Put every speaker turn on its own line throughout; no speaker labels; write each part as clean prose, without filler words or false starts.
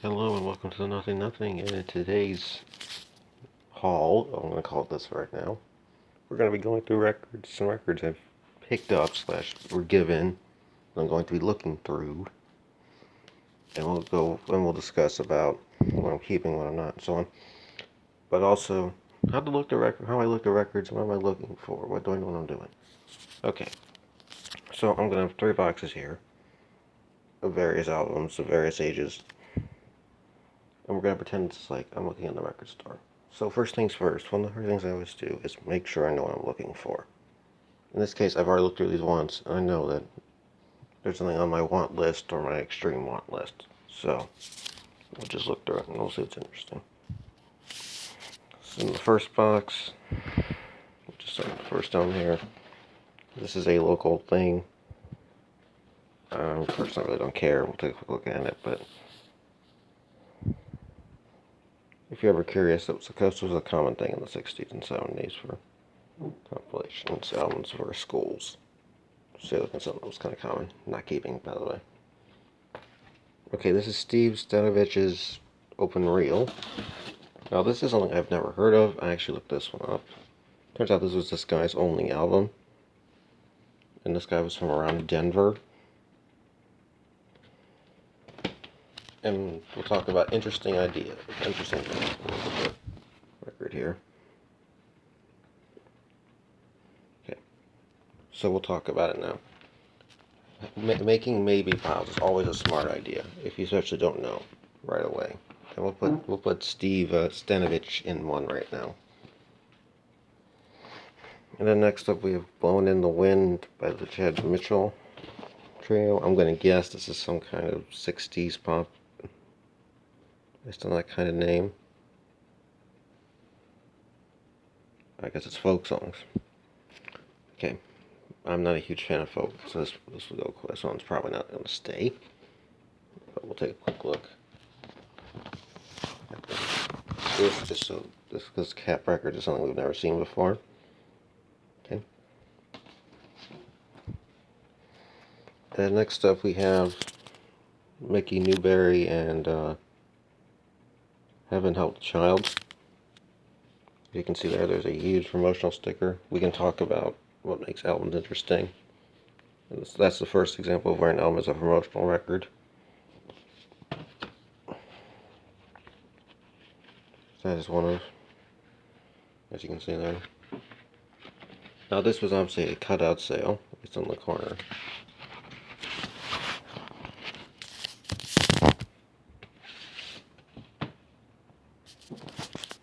Hello and welcome to Nothing Nothing. And in today's haul, I'm going to call it this right now, we're going to be going through some records I've picked up slash were given. I'm going to be looking through, and we'll discuss about what I'm keeping, what I'm not, and so on. But also how I look at records, what am I looking for, what do I know what I'm doing. Okay, so I'm going to have 3 boxes here of various albums of various ages, and we're going to pretend it's like I'm looking in the record store. So first things first, one of the first things I always do is make sure I know what I'm looking for. In this case, I've already looked through these once, and I know that there's something on my want list or my extreme want list. So we'll just look through it and we'll see what's interesting. So in the first box, just start the first down here. This is a local thing. First, I really don't care. We'll take a quick look at it, but if you're ever curious, the Coast was a common thing in the 60s and 70s for compilations, albums for schools. So looking at something that was kind of common. Not keeping, by the way. Okay, this is Steve Stanovich's Open Reel. Now, this is something I've never heard of. I actually looked this one up. Turns out this was this guy's only album. And this guy was from around Denver. And we'll talk about interesting things. Record here. Okay, so we'll talk about it now. Making maybe files is always a smart idea if you actually don't know right away. And we'll put Steve Stanovich in one right now. And then next up we have Blown in the Wind by the Chad Mitchell Trio. I'm going to guess this is some kind of 60s pop based on that kind of name. I guess it's folk songs. Okay, I'm not a huge fan of folk, so this will go. This one's probably not going to stay. But we'll take a quick look. This Cap record is something we've never seen before. Okay. And next up we have Mickey Newberry and Heaven Help the Child. You can see there's a huge promotional sticker. We can talk about what makes albums interesting. And that's the first example of where an album is a promotional record. That is one of, as you can see there. Now this was obviously a cutout sale. It's on the corner.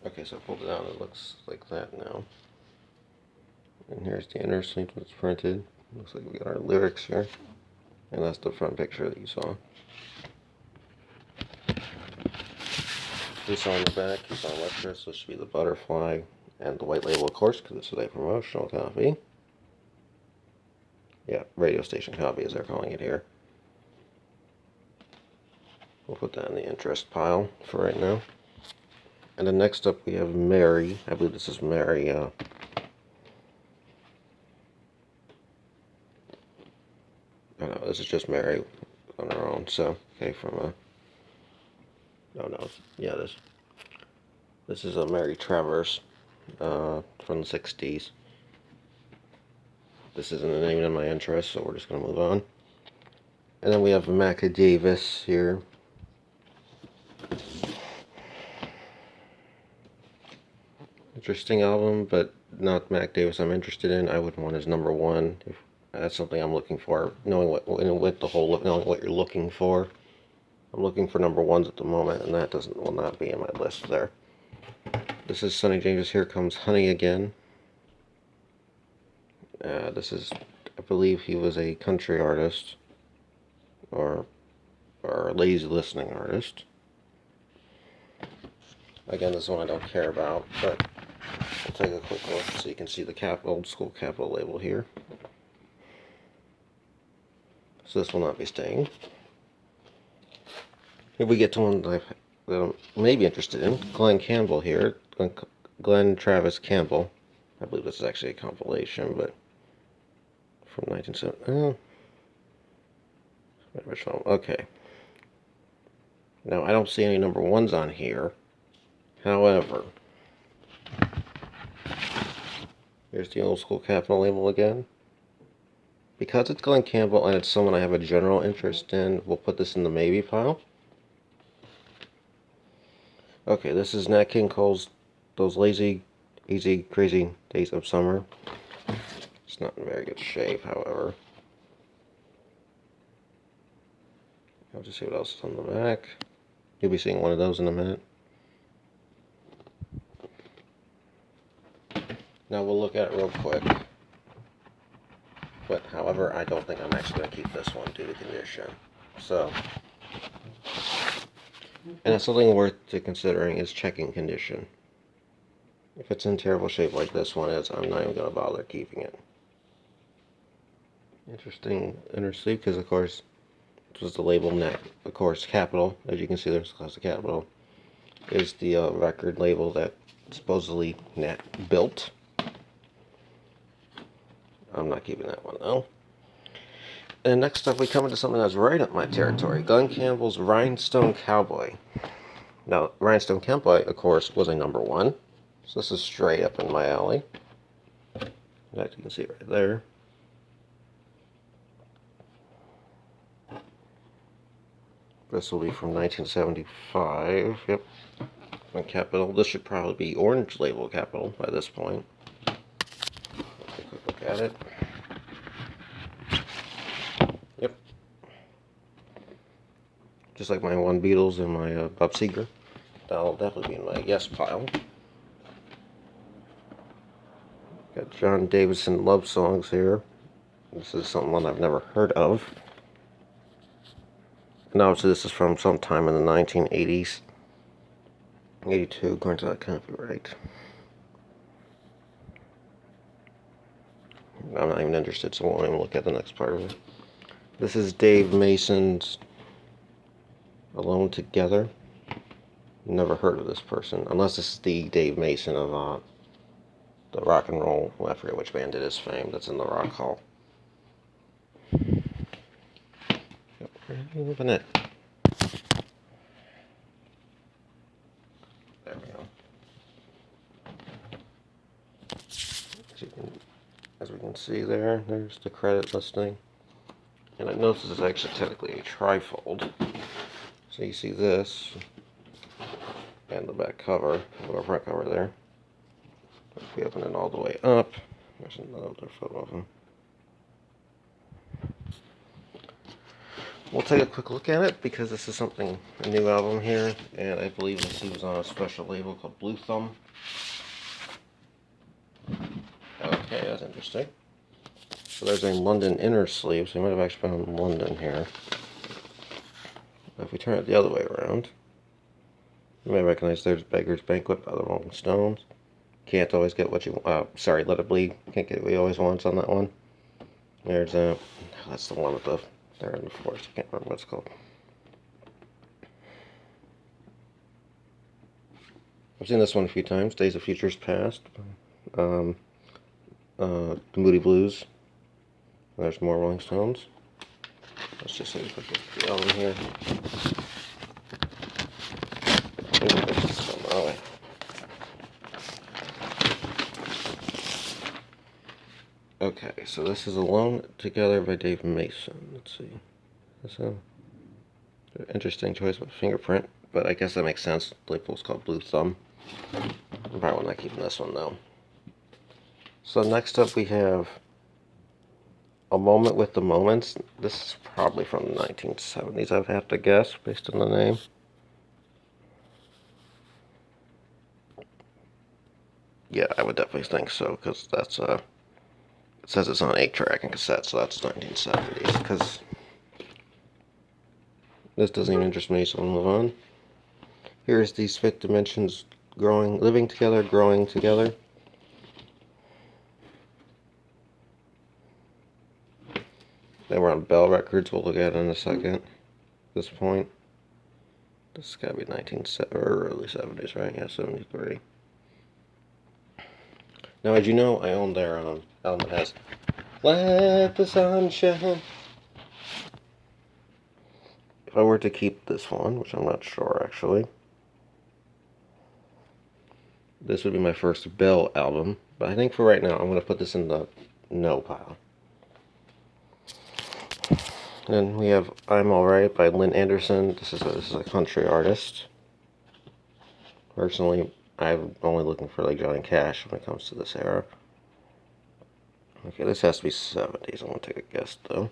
Okay, so I pulled it out. It looks like that now. And here's the inner sleeve that's printed. Looks like we got our lyrics here. And that's the front picture that you saw. We saw on the back, you saw Electra, so this should be the butterfly and the white label, of course, because this is a promotional copy. Yeah, radio station copy, as they're calling it here. We'll put that in the interest pile for right now. And then next up we have Mary. I believe this is Mary. Oh no, this is just Mary on her own. So, okay, from oh no, yeah, this is a Mary Travers from the 60s. This isn't a name in my interest, so we're just going to move on. And then we have Macca Davis here. Interesting album, but not Mac Davis I'm interested in. I wouldn't want his number one. If that's something I'm looking for. Knowing what you're looking for. I'm looking for number ones at the moment, and that will not be in my list there. This is Sonny James's Here Comes Honey Again. This is, I believe he was a country artist, or a lazy listening artist. Again, this one I don't care about, but we'll take a quick look so you can see the old school Campbell label here. So this will not be staying. If we get to one that I may be interested in, Glen Campbell here. Glen Travis Campbell. I believe this is actually a compilation, but from 1970. Oh. Original. Okay. Now, I don't see any number ones on here. However, here's the old school Campbell label again. Because it's Glen Campbell and it's someone I have a general interest in, we'll put this in the maybe pile. Okay, this is Nat King Cole's Those Lazy, Easy, Crazy Days of Summer. It's not in very good shape, however. I'll just see what else is on the back. You'll be seeing one of those in a minute. Now we'll look at it real quick. But, however, I don't think I'm actually going to keep this one due to condition. So, and it's something worth considering is checking condition. If it's in terrible shape like this one is, I'm not even going to bother keeping it. Interesting inner sleeve, because of course, this was the label neck. Of course, Capital, as you can see there's classic Capital, is the record label that supposedly Nat built. I'm not keeping that one though. And next up we come into something that's right up my territory. Glen Campbell's Rhinestone Cowboy. Now, Rhinestone Cowboy, of course, was a number one. So this is straight up in my alley. As you can see right there. This will be from 1975. Yep. On Capital. This should probably be orange label Capital by this point. Let's take a quick look at it. Yep. Just like my one Beatles and my Bob Seger. That'll definitely be in my yes pile. Got John Davidson love songs here. This is something I've never heard of. And obviously this is from sometime in the 1980s. 82, according to that copyright. I'm not even interested, so I won't even look at the next part of it. This is Dave Mason's Alone Together. Never heard of this person, unless this is the Dave Mason of the rock and roll, well, I forget which band it is fame, that's in the Rock Hall. Yep, open it. There we go. As we can see there's the credit listing. And I notice this is actually technically a trifold. So you see this, and the back cover, or front cover there. If we open it all the way up, there's another photo of him. We'll take a quick look at it because this is a new album here, and I believe this was on a special label called Blue Thumb. Okay, that's interesting. So there's a London inner sleeve, so you might have actually found London here. If we turn it the other way around, you may recognize there's Beggar's Banquet by the Rolling Stones. Can't always get what you want. Sorry, Let It Bleed. Can't get what you always want on that one. There's that's the one with the, they're in the forest. I can't remember what it's called. I've seen this one a few times. Days of Futures Past. The Moody Blues. There's more Rolling Stones. Let's just say quick look at the album here. Okay, so this is Alone Together by Dave Mason. Let's see. That's an interesting choice with Fingerprint, but I guess that makes sense. The label's called Blue Thumb. I'm probably not keeping this one though. So next up we have A Moment with the Moments. This is probably from the 1970s, I would have to guess, based on the name. Yeah, I would definitely think so, because that's, it says it's on 8-track and cassette, so that's 1970s, because this doesn't even interest me, so we'll move on. Here's these Fifth Dimensions living together, growing together. They were on Bell Records, we'll look at it in a second. At this point. This has got to be 1970s or early 70s, right? Yeah, 73. Now, as you know, I own their album that has Let the Sun Shine. if I were to keep this one, which I'm not sure actually, this would be my first Bell album. But I think for right now, I'm going to put this in the no pile. Then we have I'm Alright by Lynn Anderson. This is a country artist. Personally, I'm only looking for like Johnny Cash when it comes to this era. Okay, this has to be 70s. I'm going to take a guess though.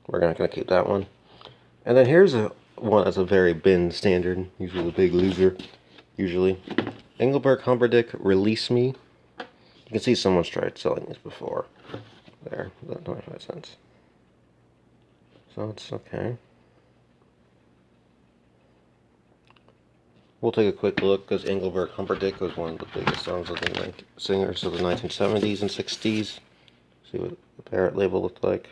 We're not going to keep that one. And then here's one that's a very bin standard. Usually the Big Loser. Usually. Engelbert Humperdinck, Release Me. You can see someone's tried selling these before. There, 25 cents. So it's okay. We'll take a quick look because Engelbert Humperdinck was one of the biggest songs of the singers of the 1970s and 60s. See what the Parrot label looked like.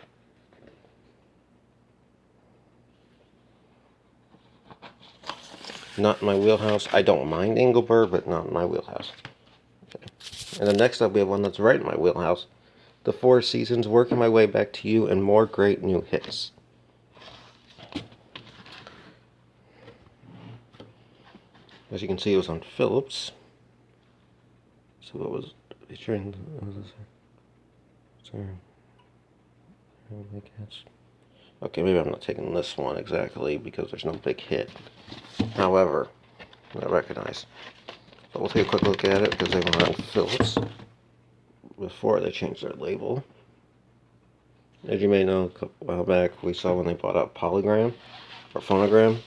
Not in my wheelhouse. I don't mind Engelbert, but not in my wheelhouse. Okay. And then next up we have one that's right in my wheelhouse. The Four Seasons, Working My Way Back to You, and more great new hits. As you can see, it was on Philips. So what was featuring? Okay, maybe I'm not taking this one exactly because there's no big hit. However, I recognize. But we'll take a quick look at it because they were on Philips before they changed their label. As you may know, a couple while back we saw when they bought out Polygram or Phonogram.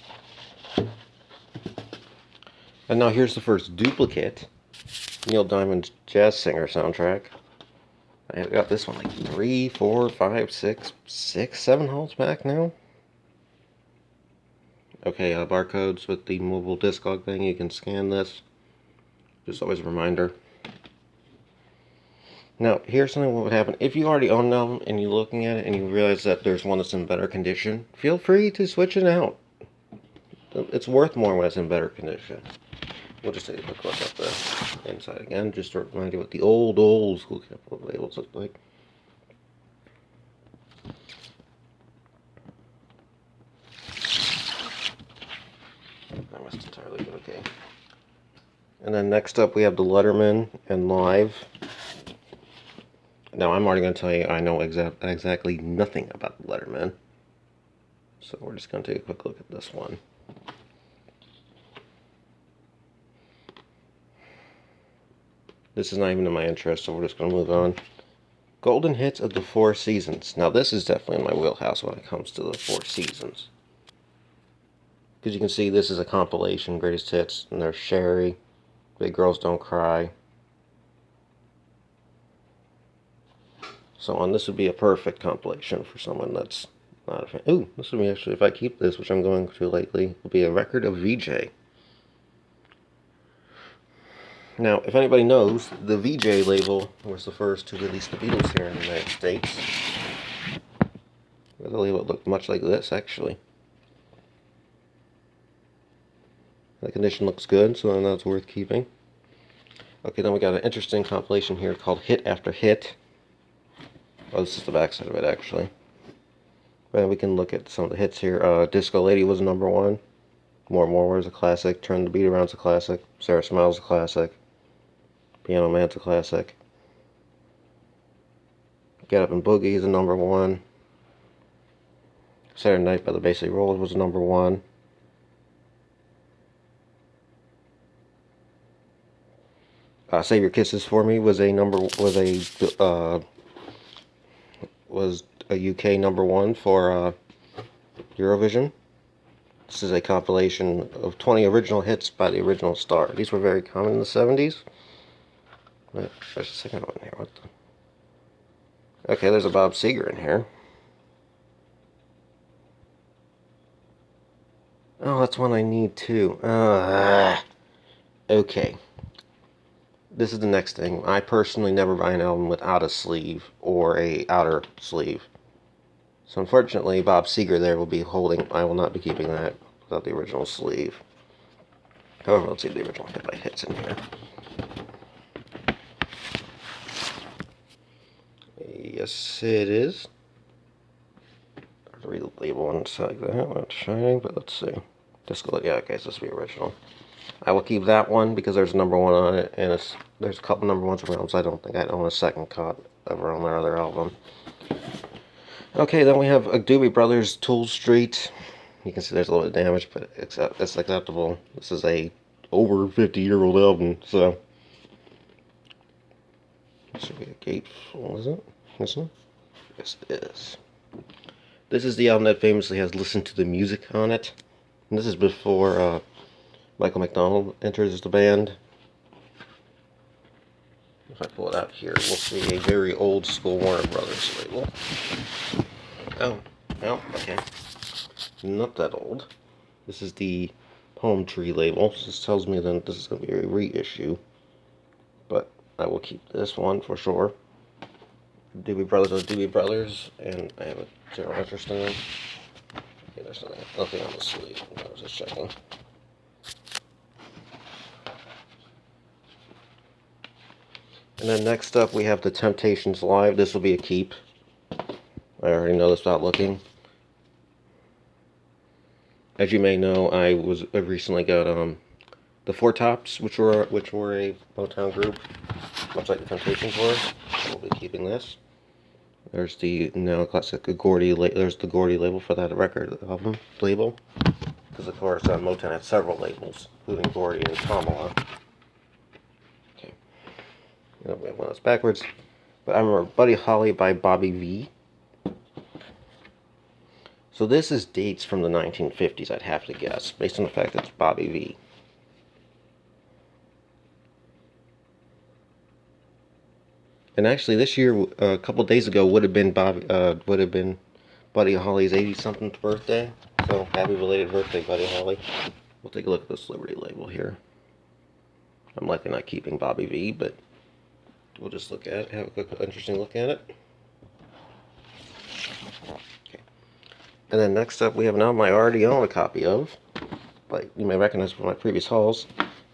And now here's the first duplicate. Neil Diamond's Jazz Singer soundtrack. I got this one like 3, 4, 5, 6, 7 hauls back now. Okay, barcodes with the mobile Discog thing. You can scan this. Just always a reminder. Now, here's something what would happen. If you already own an album and you're looking at it and you realize that there's one that's in better condition, feel free to switch it out. It's worth more when it's in better condition. We'll just take a quick look at the inside again, just to remind you what the old school Campbell labels look like. I must entirely be okay. And then next up we have the Letterman and Live. Now I'm already going to tell you I know exactly nothing about the Letterman. So we're just going to take a quick look at this one. This is not even in my interest, so we're just going to move on. Golden Hits of the Four Seasons. Now this is definitely in my wheelhouse when it comes to the Four Seasons. Because you can see this is a compilation, greatest hits, and there's Sherry, Big Girls Don't Cry, so on. This would be a perfect compilation for someone that's not a fan. Ooh, this would be actually, if I keep this, which I'm going to lately, will be a record of VJ. Now, if anybody knows, the VJ label was the first to release the Beatles here in the United States. The label looked much like this, actually. The condition looks good, so that's worth keeping. Okay, then we got an interesting compilation here called Hit After Hit. Oh, this is the backside of it, actually. But we can look at some of the hits here. Disco Lady was #1. More was a classic. Turn the Beat Around's a classic. Sarah Smiles a classic. Piano Man's a classic. Get Up and Boogie is a #1. Saturday Night by the Bay City Rollers was a #1. Save Your Kisses for Me was a UK #1 for Eurovision. This is a compilation of 20 original hits by the original star. These were very common in the 70s. Wait, there's a second one here. What the? Okay, there's a Bob Seger in here. Oh, that's one I need too. Okay. This is the next thing. I personally never buy an album without a sleeve or a outer sleeve. So unfortunately, Bob Seger there will be holding. I will not be keeping that without the original sleeve. However, let's see the original hit by hits in here. Yes, it is. to read the label on the side like that. Not shining, but let's see. Yeah, okay, so this will be original. I will keep that one because there's a number one on it, and there's a couple number ones around, so I don't think I'd own a second cut ever on their other album. Okay, then we have a Doobie Brothers, Tool Street. You can see there's a little bit of damage, but it's acceptable. This is a over 50-year-old album, so this should be a gatefold, is it? This one? Yes, it is. This is the album that famously has "Listen to the Music" on it. And this is before Michael McDonald enters the band. If I pull it out here, we'll see a very old school Warner Brothers label. Oh, okay. Not that old. This is the Palm Tree label. This tells me that this is going to be a reissue. But I will keep this one for sure. Doobie Brothers are Doobie Brothers, and I have a zero interest in them. Okay, there's nothing on the sleeve. I was just checking. And then next up we have the Temptations Live. This will be a keep. I already know this without looking. As you may know, I recently got the Four Tops, which were a Motown group, much like the Temptations were. I will be keeping this. There's the now classic Gordy. There's the Gordy label for that record album label, because of course Motown had several labels, including Gordy and Kamala. Okay, we have one that's backwards. But I remember Buddy Holly by Bobby V. So this is dates from the 1950s, I'd have to guess, based on the fact that it's Bobby V. And actually, this year, a couple days ago, would have been Buddy Holly's 80-something birthday. So happy belated birthday, Buddy Holly. We'll take a look at this Liberty label here. I'm likely not keeping Bobby V, but we'll just look at it, have a quick, interesting look at it. Okay. And then next up, we have an album I already own a copy of, but you may recognize from my previous hauls.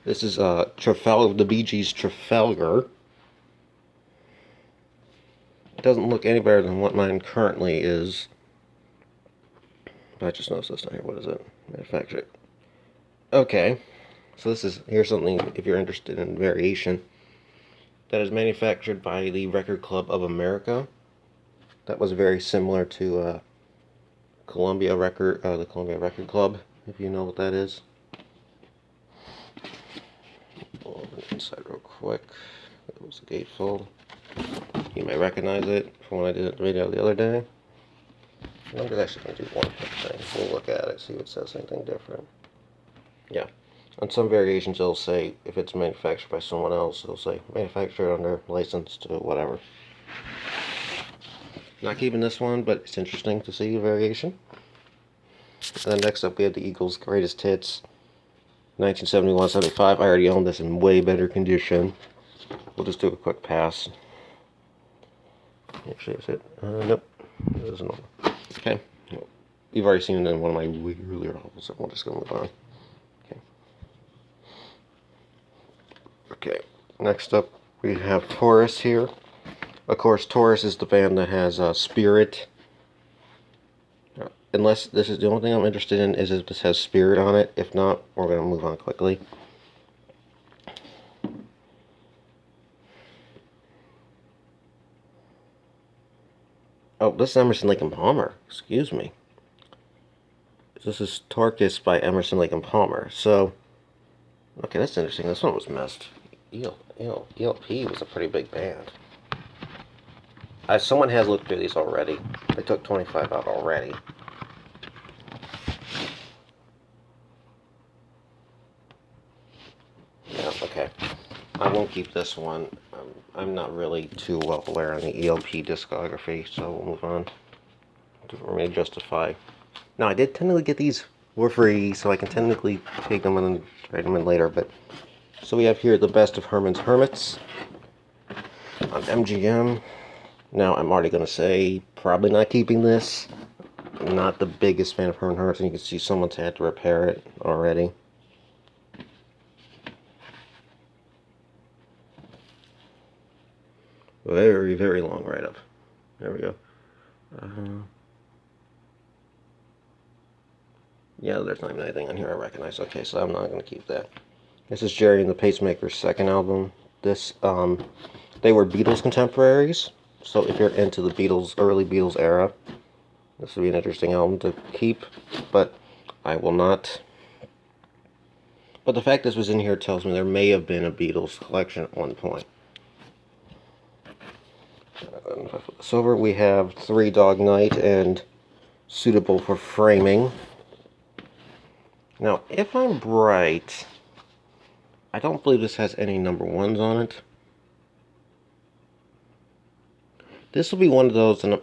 This is the Bee Gees' Trafalgar. It doesn't look any better than what mine currently is. I just noticed this down here. What is it? Manufactured. Okay. So here's something if you're interested in variation. That is manufactured by the Record Club of America. That was very similar to the Columbia Record Club, if you know what that is. Pull over the inside real quick. That was a gatefold. You may recognize it from when I did the video the other day. I'm just actually going to do one quick thing. We'll look at it, see if it says anything different. Yeah. On some variations, it'll say, if it's manufactured by someone else, it'll say manufactured under license to whatever. Not keeping this one, but it's interesting to see a variation. And then next up, we have the Eagles' Greatest Hits, 1971-75. I already own this in way better condition. We'll just do a quick pass. Actually, is it? Nope. It isn't. Okay. You've already seen it in one of my earlier novels, so we'll just go move on. Okay. Next up, we have Taurus here. Of course, Taurus is the band that has Spirit. Unless this is the only thing I'm interested in is if this has Spirit on it. If not, we're going to move on quickly. Oh, this is Emerson, Lake and Palmer. Excuse me. This is Torquus by Emerson, Lake and Palmer. So, okay, that's interesting. This one was missed. ELP was a pretty big band. Someone has looked through these already. They took 25 out already. Yeah, okay. I won't keep this one. I'm not really too well aware on the ELP discography, so we'll move on. For me to justify. Now, I did technically get these for free, so I can technically take them and then trade them in later, but... So we have here the Best of Herman's Hermits on MGM. Now, I'm already going to say, probably not keeping this. I'm not the biggest fan of Herman's Hermits, and you can see someone's had to repair it already. Very, very long write-up. There we go. Yeah, there's not even anything on here I recognize. Okay, so I'm not going to keep that. This is Jerry and the Pacemaker's second album. This, they were Beatles contemporaries. So if you're into the Beatles, early Beatles era, this would be an interesting album to keep. But I will not. But the fact this was in here tells me there may have been a Beatles collection at one point. If I flip this over, we have Three Dog Night and Suitable for Framing. Now, if I'm right, I don't believe this has any number ones on it. This will be one of those, and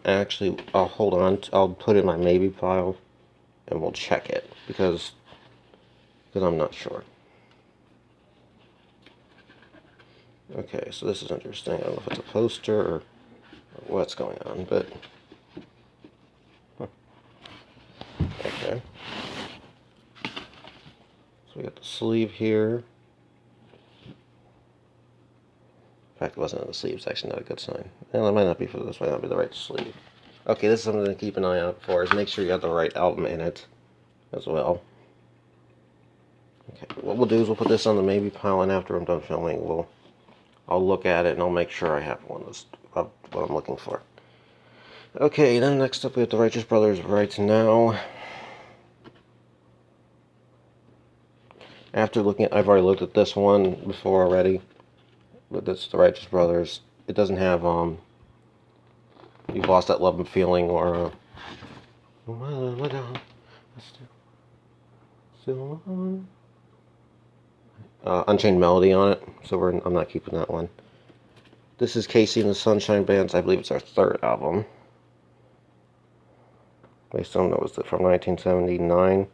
I'll hold on. I'll put it in my maybe pile, and we'll check it because I'm not sure. Okay, so this is interesting. I don't know if it's a poster or what's going on, but okay. So we got the sleeve here. In fact, it wasn't in the sleeve. It's actually not a good sign. Well, it might not be for this. Might not be the right sleeve. Okay, this is something to keep an eye out for. Is make sure you have the right album in it as well. Okay, what we'll do is we'll put this on the maybe pile, and after I'm done filming, I'll look at it and I'll make sure I have one of what I'm looking for. Okay, then next up we have the Righteous Brothers Right Now. After looking at, I've already looked at this one before already. But that's the Righteous Brothers. It doesn't have You've Lost That Love and Feeling or Unchained Melody on it, so I'm not keeping that one. This is Casey and the Sunshine Band's, I believe it's our third album. Based on that was from 1979.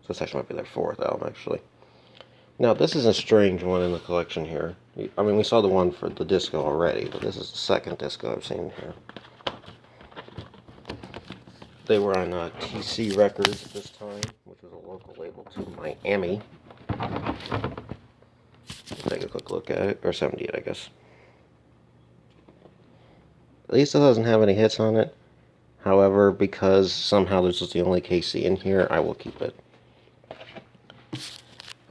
So this actually might be their fourth album, actually. Now, this is a strange one in the collection here. I mean, we saw the one for the disco already, but this is the second disco I've seen here. They were on TC Records at this time, which was a local label to Miami. Let's take a quick look at it. Or 78, I guess. At least it doesn't have any hits on it. However, because somehow this is the only KC in here, I will keep it.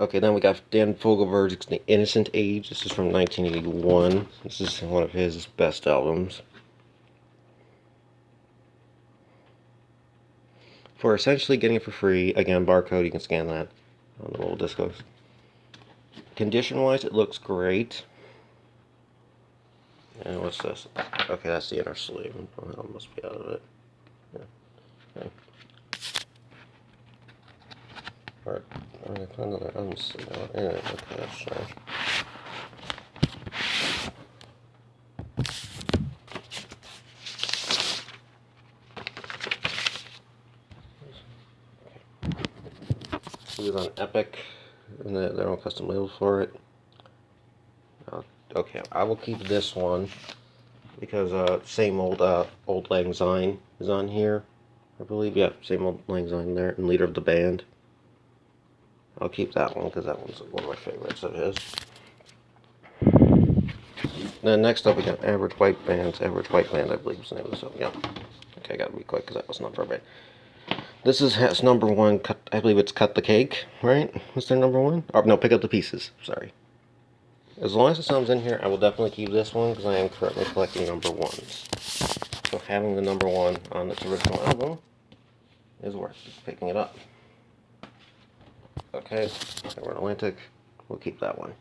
Okay, then we got Dan Fogelberg's The Innocent Age. This is from 1981. This is one of his best albums. For essentially getting it for free, again, barcode, you can scan that on the little discos. Condition-wise, it looks great. And what's this? Okay, that's the inner sleeve. That must be out of it. Yeah. Okay. Alright, I'm going to find another unsleeve. Yeah, okay, that's strange. It was on Epic, and their own custom label for it. Okay, I will keep this one because same old Old Lang Syne is on here, I believe. Yeah, same Old Lang Syne there, and leader of the band. I'll keep that one because that one's one of my favorites of his. Then next up we got Average White Band, I believe is the name of the song. Yeah. Okay, I gotta be quick because that was not perfect. This has number one. I believe it's Cut the Cake, right? Was their number one? Or no, Pick Up the Pieces. Sorry. As long as the song's in here, I will definitely keep this one because I am currently collecting number ones. So having the number one on its original album is worth picking it up. Okay, we're in Atlantic. We'll keep that one.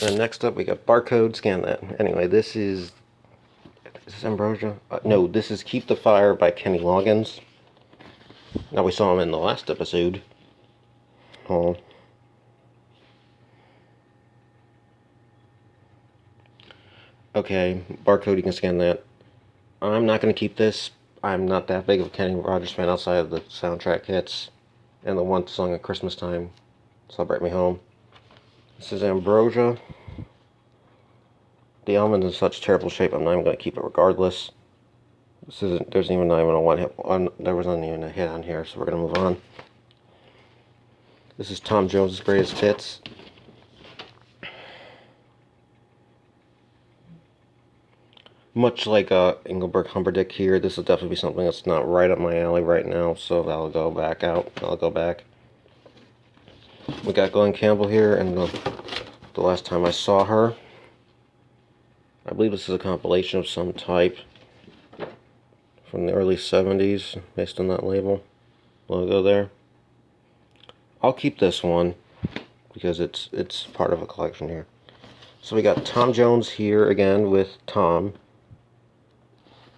And next up, we got Barcode. Scan that. Anyway, this is Ambrosia? No, this is Keep the Fire by Kenny Loggins. Now, we saw him in the last episode. Oh. Okay, Barcode, you can scan that. I'm not going to keep this. I'm not that big of a Kenny Rogers fan outside of the soundtrack hits and the one song at Christmas time, Celebrate Me Home. This is Ambrosia. The album is in such terrible shape, I'm not even going to keep it regardless. There's even not even a one hit. There wasn't even a hit on here, so we're going to move on. This is Tom Jones' Greatest Hits. Much like Engelbert Humperdinck here, this will definitely be something that's not right up my alley right now, so that'll go back out. I'll go back. We got Glen Campbell here, and the last time I saw her, I believe this is a compilation of some type from the early 70s, based on that label logo there. I'll keep this one because it's part of a collection here. So we got Tom Jones here again with Tom.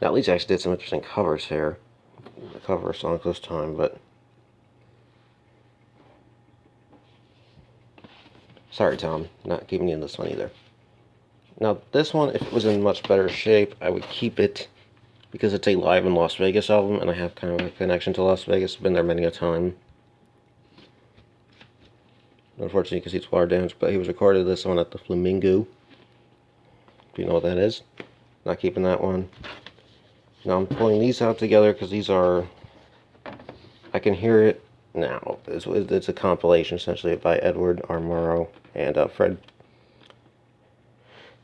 Now, at least actually did some interesting covers here. The cover songs this time, but sorry, Tom, not keeping you in this one either. Now, this one, if it was in much better shape, I would keep it because it's a live in Las Vegas album, and I have kind of a connection to Las Vegas. I've been there many a time. Unfortunately, you can see it's watered down, but he was recorded this one at the Flamingo. Do you know what that is? Not keeping that one. Now I'm pulling these out together because these are, I can hear it now. It's a compilation essentially by Edward R. Murrow and Fred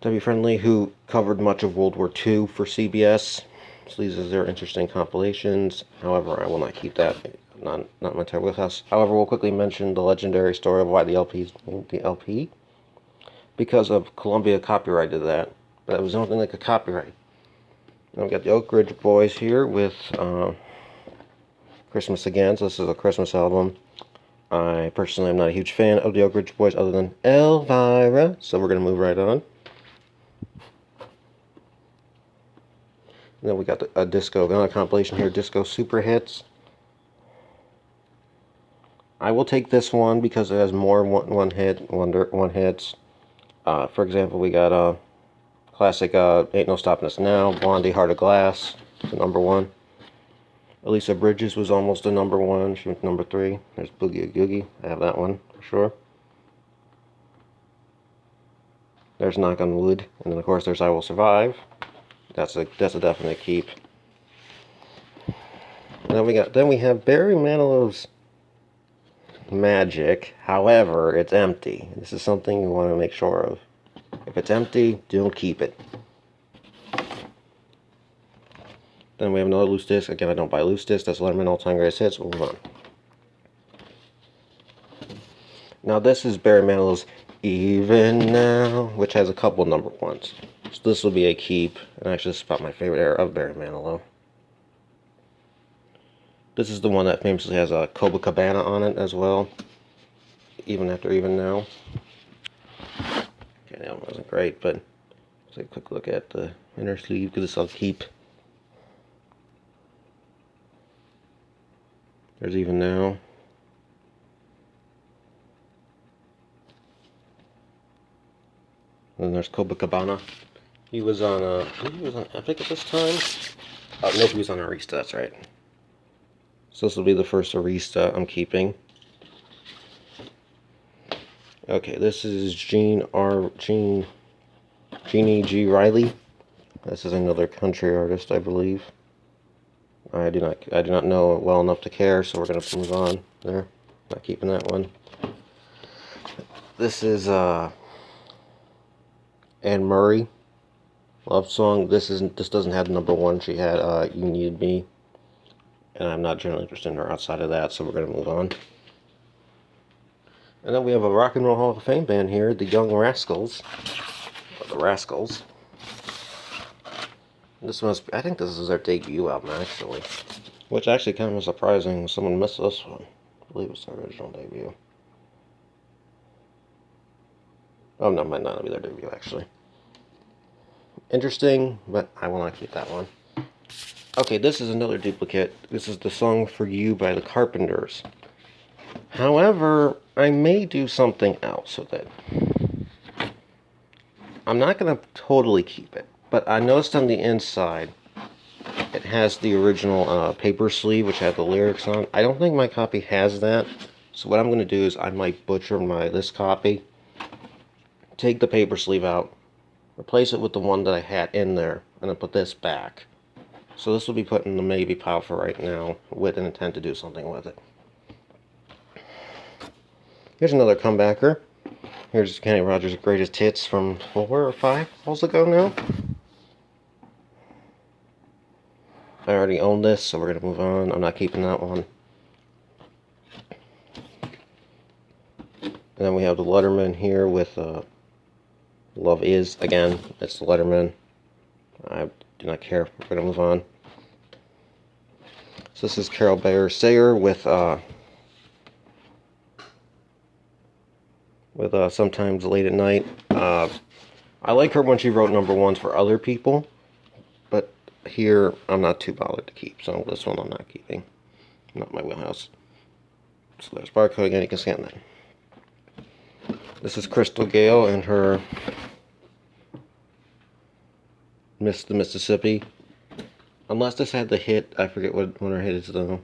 W. Friendly, who covered much of World War II for CBS. So these are their interesting compilations. However, I will not keep that. Not my entire wheelhouse. However, we'll quickly mention the legendary story of why the LP is named the LP. Because of Columbia copyrighted that. But it was the only thing they could copyright. Now we got the Oak Ridge Boys here with Christmas Again. So this is a Christmas album. I personally am not a huge fan of the Oak Ridge Boys other than Elvira. So we're going to move right on. And then we got a disco, another compilation here, Disco Super Hits. I will take this one because it has more one hits. For example, we got a classic Ain't No Stopping Us Now, Blondie, Heart of Glass, the #1. Elisa Bridges was almost a #1. She went to #3. There's Boogie Googie. I have that one for sure. There's Knock on Wood, and then of course there's I Will Survive. That's a definite keep. Then we have Barry Manilow's Magic. However, it's empty. This is something you want to make sure of. If it's empty, don't keep it. Then we have another loose disc. Again, I don't buy loose discs. That's Letterman All-Time Greatest Hits. We'll move on. Now this is Barry Manilow's Even Now, which has a couple #1s. So this will be a keep. And actually, this is about my favorite era of Barry Manilow. This is the one that famously has a Copacabana on it as well. Even After Even Now. Okay, that one wasn't great, but let's take a quick look at the inner sleeve because this I'll keep. There's Even Now. And then there's Copacabana. He was on, I think he was on Epic at this time. Oh, nope, he was on Arista, that's right. So this will be the first Arista I'm keeping. Okay, this is Jeannie G. Riley. This is another country artist, I believe. I do not know it well enough to care, so we're gonna move on there. Not keeping that one. This is Anne Murray, Love Song. This doesn't have #1. She had You Need Me, and I'm not generally interested in her outside of that, so we're gonna move on. And then we have a Rock and Roll Hall of Fame band here, the Young Rascals. The Rascals. I think this is their debut album, actually. Which actually kind of surprising. Someone missed this one. I believe it's their original debut. Oh, no, it might not be their debut, actually. Interesting, but I will not keep that one. Okay, this is another duplicate. This is the Song for You by the Carpenters. However, I may do something else with it. I'm not going to totally keep it, but I noticed on the inside it has the original paper sleeve, which had the lyrics on. I don't think my copy has that, so what I'm going to do is I might butcher this copy, take the paper sleeve out, replace it with the one that I had in there, and then put this back. So this will be put in the maybe pile for right now, with an intent to do something with it. Here's another comebacker. Here's Kenny Rogers' Greatest Hits from 4 or 5 falls ago now. I already own this, so we're going to move on. I'm not keeping that one. And then we have the Letterman here with Love Is. Again, it's the Letterman. I do not care. We're going to move on. So this is Carol Bayer Sayer with Sometimes Late at Night. I like her when she wrote number ones for other people, but here I'm not too bothered to keep, so this one I'm not keeping. Not my wheelhouse. So there's barcode again, you can scan that. This is Crystal Gale and her Miss the Mississippi. Unless this had the hit, I forget what one her hit is though.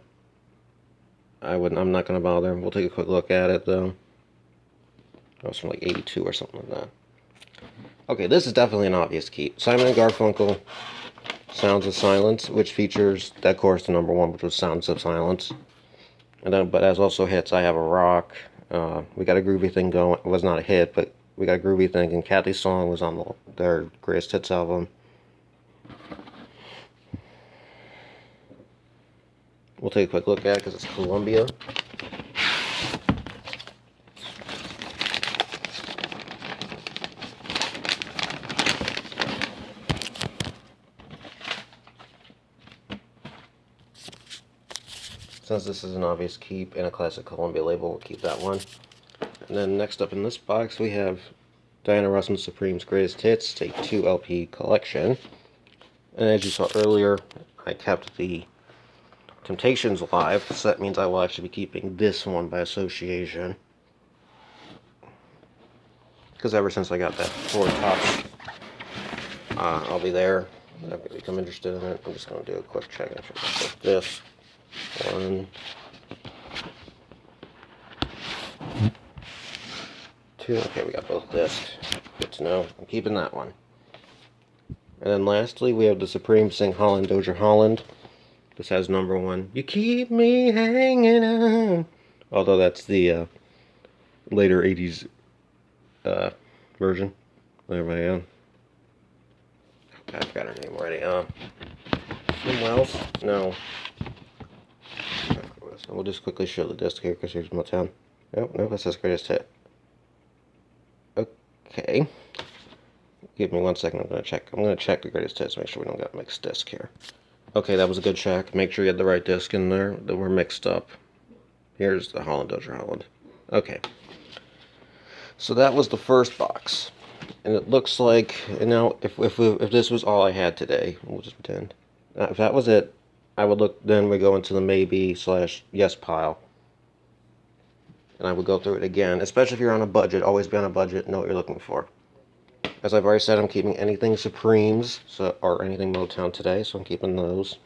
I'm not gonna bother. We'll take a quick look at it though. That was from like 82 or something like that. Okay, this is definitely an obvious keep. Simon and Garfunkel, Sounds of Silence, which features that chorus to number one, which was Sounds of Silence. And then, but as also hits, I Have a Rock. We Got a Groovy Thing Going. It was not a hit, but We Got a Groovy Thing. And Kathy's Song was on their greatest hits album. We'll take a quick look at it because it's Columbia. Since this is an obvious keep and a classic Columbia label, we'll keep that one. And then next up in this box, we have Diana Ross and Supreme's Greatest Hits. It's a 2 LP collection. And as you saw earlier, I kept the Temptations live, so that means I will actually be keeping this one by association. Because ever since I got that Four Tops, I'll be there. I've become interested in it. I'm just going to do a quick check and check this. 1, 2. Okay, we got both discs. Good to know. I'm keeping that one. And then lastly, we have the Supreme Sing Holland Doja Holland. This has number one. You keep me hanging on. Although that's the later 80s version. Everybody on. Okay, I forgot her name already. Kim Wells? No. We'll just quickly show the disc here because here's Motown. Nope, no, that says Greatest Hit. Okay. Give me 1 second, I'm going to check the Greatest Hits, make sure we don't got a mixed disc here. Okay, that was a good check. Make sure you had the right disc in there, that we're mixed up. Here's the Holland Doja Holland. Okay. So that was the first box. And it looks like, and now if this was all I had today, we'll just pretend. If that was it, I would look, then we go into the maybe/yes pile. And I would go through it again, especially if you're on a budget. Always be on a budget, know what you're looking for. As I've already said, I'm keeping anything Supremes or anything Motown today, so I'm keeping those.